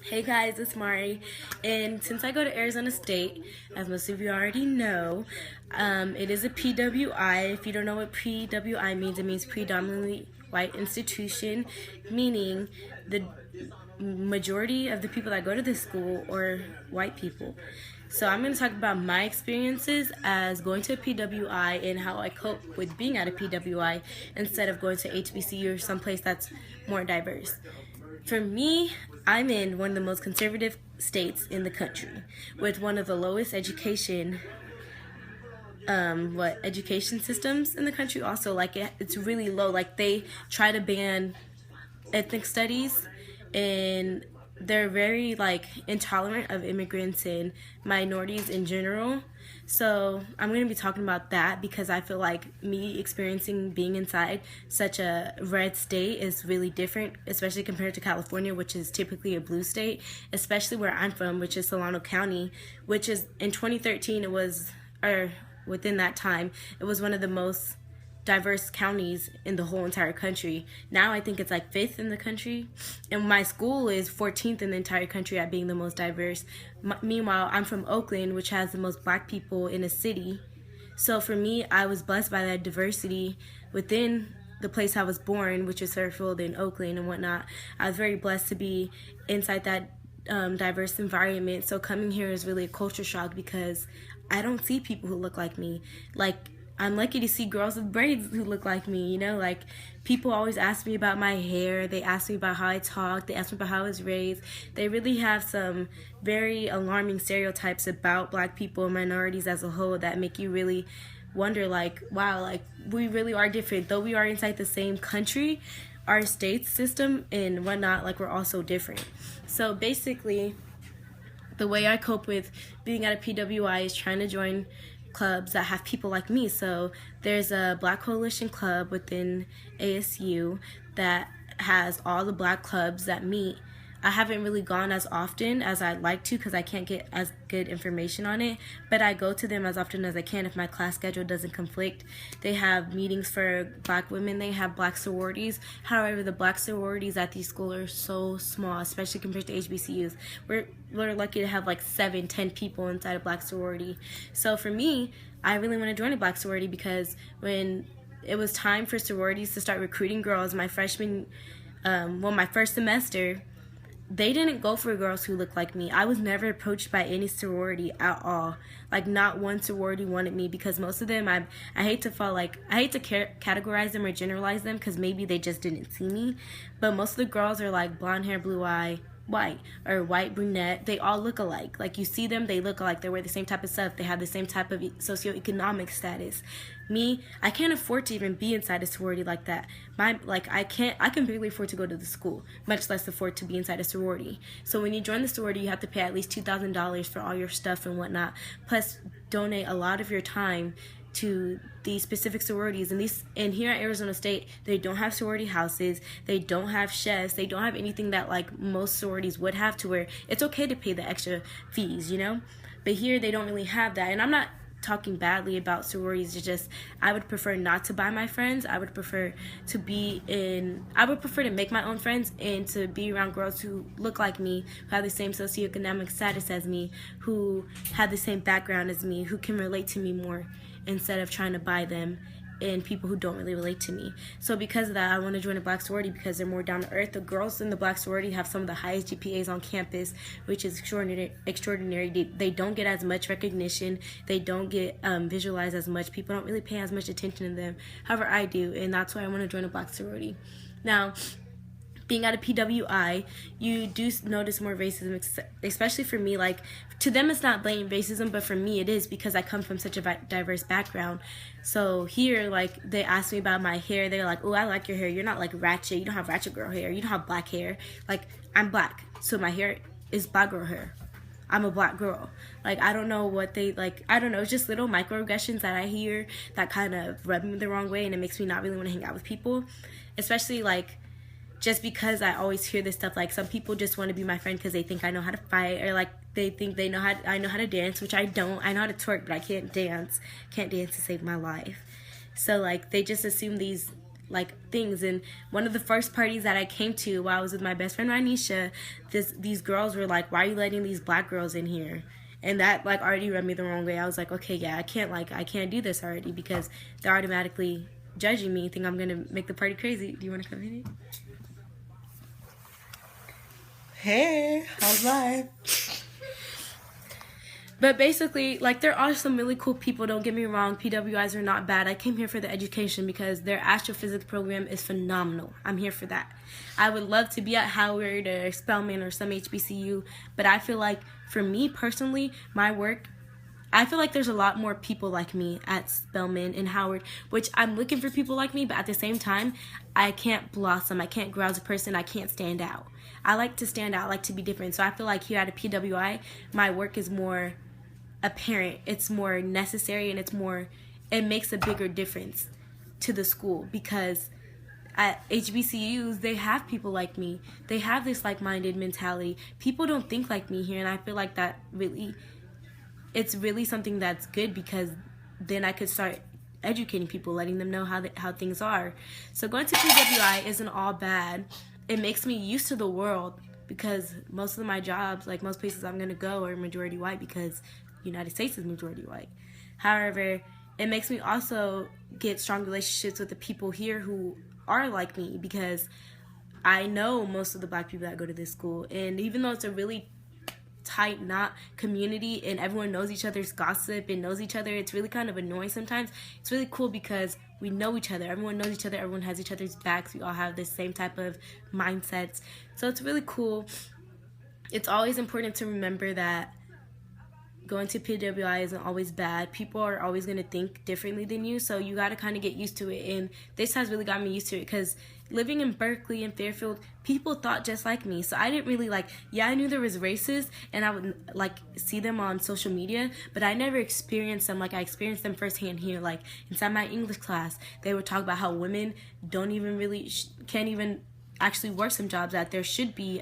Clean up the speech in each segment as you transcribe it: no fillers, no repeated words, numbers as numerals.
Hey guys, it's Mari, and since I go to Arizona State, as most of you already know, it is a PWI. If you don't know what PWI means, it means predominantly white institution, meaning the majority of the people that go to this school are white people. So I'm going to talk about my experiences as going to a PWI and how I cope with being at a PWI instead of going to HBCU or someplace that's more diverse. For me, I'm in one of the most conservative states in the country with one of the lowest education systems in the country. Also, like it's really low. Like they try to ban ethnic studies, and they're very like intolerant of immigrants and minorities in general. So I'm going to be talking about that because I feel like me experiencing being inside such a red state is really different, especially compared to California, which is typically a blue state, especially where I'm from, which is Solano County, which is in 2013 it was, or within that time, it was one of the most diverse counties in the whole entire country. Now I think it's like 5th in the country, and my school is 14th in the entire country at being the most diverse. Meanwhile, I'm from Oakland, which has the most black people in a city. So for me, I was blessed by that diversity within the place I was born, which is Fairfield and Oakland and whatnot. I was very blessed to be inside that diverse environment. So coming here is really a culture shock because I don't see people who look like me. Like, I'm lucky to see girls with braids who look like me, you know, like people always ask me about my hair. They ask me about how I talk. They ask me about how I was raised. They really have some very alarming stereotypes about black people and minorities as a whole that make you really wonder, like, wow, like we really are different. Though we are inside the same country, our state system and whatnot, like we're all so different. So basically, the way I cope with being at a PWI is trying to join clubs that have people like me. So there's a Black Coalition Club within ASU that has all the black clubs that meet. I haven't really gone as often as I'd like to because I can't get as good information on it, but I go to them as often as I can if my class schedule doesn't conflict. They have meetings for black women. They have black sororities. However, the black sororities at these schools are so small, especially compared to HBCUs. We're lucky to have like 7-10 people inside a black sorority. So for me, I really want to join a black sorority because when it was time for sororities to start recruiting girls my first semester, they didn't go for girls who looked like me. I was never approached by any sorority at all. Like, not one sorority wanted me because most of them, I hate to categorize them or generalize them because maybe they just didn't see me. But most of the girls are like blonde hair, blue eye, white, or white, brunette. They all look alike. Like, you see them, they look alike. They wear the same type of stuff. They have the same type of socioeconomic status. Me, I can't afford to even be inside a sorority like that. I can barely afford to go to the school, much less afford to be inside a sorority. So when you join the sorority, you have to pay at least $2,000 for all your stuff and whatnot, plus donate a lot of your time to these specific sororities. And here at Arizona State, they don't have sorority houses, they don't have chefs, they don't have anything that like most sororities would have, to where it's okay to pay the extra fees, you know. But here they don't really have that. And I'm not talking badly about sororities. It's just I would prefer not to buy my friends. I would prefer to make my own friends and to be around girls who look like me, who have the same socioeconomic status as me, who have the same background as me, who can relate to me more, instead of trying to buy them and people who don't really relate to me. So because of that, I want to join a black sorority because they're more down to earth. The girls in the black sorority have some of the highest GPAs on campus, which is extraordinary. They don't get as much recognition. They don't get visualized as much. People don't really pay as much attention to them. However, I do, and that's why I want to join a black sorority. Now, being at a PWI, you do notice more racism, especially for me. Like, to them it's not blatant racism, but for me it is because I come from such a diverse background. So here, like, they ask me about my hair. They're like, oh, I like your hair. You're not like ratchet. You don't have ratchet girl hair. You don't have black hair. Like, I'm black, so my hair is black girl hair. I'm a black girl. Like, I don't know what they, like, I don't know. It's just little microaggressions that I hear that kind of rub me the wrong way, and it makes me not really want to hang out with people. Especially, like, just because I always hear this stuff, like some people just want to be my friend because they think I know how to fight, or like they think I know how to dance, which I don't. I know how to twerk, but I can't dance to save my life. So like they just assume these like things. And one of the first parties that I came to while I was with my best friend Ranisha, these girls were like, why are you letting these black girls in here? And that like already rubbed me the wrong way. I was like, okay, yeah, I can't do this already, because they're automatically judging me, think I'm gonna make the party crazy. Do you want to come in? Hey, how's life? But basically, like, there are some really cool people, don't get me wrong. PWIs are not bad. I came here for the education because their astrophysics program is phenomenal. I'm here for that. I would love to be at Howard or Spelman or some HBCU, but I feel like, for me personally, my work, I feel like there's a lot more people like me at Spelman and Howard, which I'm looking for people like me, but at the same time, I can't blossom. I can't grow as a person. I can't stand out. I like to stand out. I like to be different. So I feel like here at a PWI, my work is more apparent, it's more necessary, and it makes a bigger difference to the school, because at HBCUs they have people like me, they have this like-minded mentality. People don't think like me here, and I feel like that really, it's really something that's good, because then I could start educating people, letting them know how things are. So going to PWI isn't all bad. It makes me used to the world, because most of my jobs, like most places I'm gonna go, are majority white, because United States is majority white. However, it makes me also get strong relationships with the people here who are like me, because I know most of the black people that go to this school, and even though it's a really tight knot community and everyone knows each other's gossip and knows each other, it's really kind of annoying sometimes. It's really cool because we know each other, everyone knows each other, everyone has each other's backs, we all have the same type of mindsets, so it's really cool. It's always important to remember that going to PWI isn't always bad. People are always going to think differently than you, so you got to kind of get used to it. And this has really got me used to it, because living in Berkeley and Fairfield, people thought just like me. So I didn't really I knew there was races, and I would see them on social media, but I never experienced them like I experienced them firsthand here. Like inside my English class, they would talk about how women don't even really can't even actually work some jobs, that there should be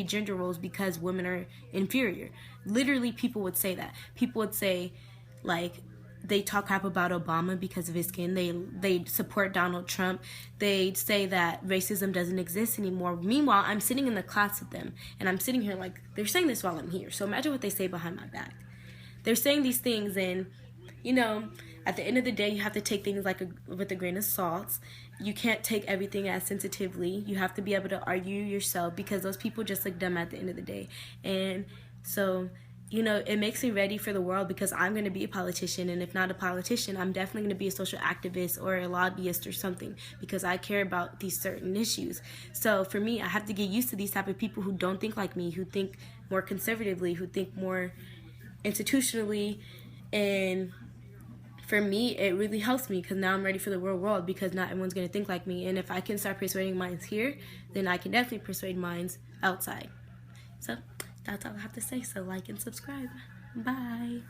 gender roles because women are inferior. Literally, people would say that. People would say, like, they talk crap about Obama because of his skin. They support Donald Trump. They say that racism doesn't exist anymore. Meanwhile, I'm sitting in the class with them, and I'm sitting here like, they're saying this while I'm here. So imagine what they say behind my back. They're saying these things, and at the end of the day, you have to take things with a grain of salt. You can't take everything as sensitively. You have to be able to argue yourself, because those people just look dumb at the end of the day. And so, it makes me ready for the world, because I'm going to be a politician, and if not a politician, I'm definitely going to be a social activist or a lobbyist or something, because I care about these certain issues. So for me, I have to get used to these type of people who don't think like me, who think more conservatively, who think more institutionally. And for me, it really helps me, because now I'm ready for the real world, because not everyone's going to think like me. And if I can start persuading minds here, then I can definitely persuade minds outside. So that's all I have to say. So like and subscribe. Bye.